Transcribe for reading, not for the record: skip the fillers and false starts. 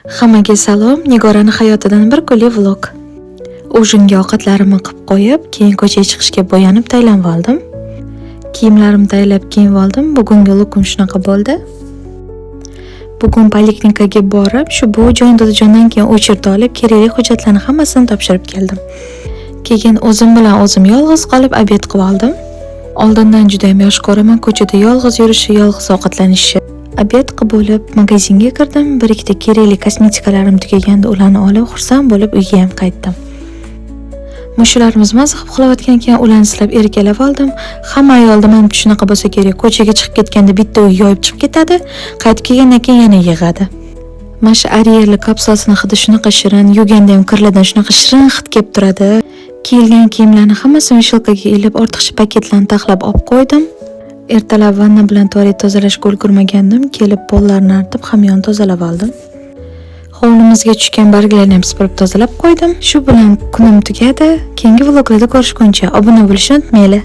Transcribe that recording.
Hammaga salom, Nigorani hayotidan bir kunlik vlog. Ujinga ovqatlarimni qilib qo'yib, keyin ko'chaga chiqishga bo'yanib taylanib oldim. Kiyimlarimni taylab kiyib oldim. Bugungi lukum shunaqa bo'ldi. Bugun poliklinikaga borib, shu buvijon dadajondan keyin o'chirib olib, kerakli hujjatlarni hammasini topshirib keldim. Keyin o'zim bilan o'zim yolg'iz qolib obed qilib oldim. Oldindan juda ham yosh ko'raman, ko'chada yolg'iz yurishi, yolg'iz ovqatlanishi. Obed qilib bo'lib magazinga kirdim. Bir ikkita kerakli kosmetikalarim tugaganda ularni olib, xursand bo'lib uyga ham qaytdim. Mushularimiz maza qilib uxlayotgan ekan, ularni silab erkalab oldim. Hamma ayolda mana shunaqa bo'lsa kerak. Ko'chaga chiqib ketganda bitta uy yoyib chiqib ketadi, qaytib kelgandan keyin yana yig'adi. Mana shu Ariel'li kapsulasining hidi shunaqa shirin, yuganda ham kirlardan shunaqa shirin hid kelib turadi. Kiyilgan kiyimlarni hammasini shilkaga ilib, ortiqcha paketlarni taxlab olib qo'ydim. Ertalab vanna bilan tualet tozalashga ulgurmagandim. Kelib pollarni artib, hamyon tozalab oldim. Hovlimizga tushgan barglarni ham supurib tozalab qo'ydim. Shu bilan kunim tugadi. Keyingi vloglarda ko'rishguncha obuna bo'lishni unutmanglar.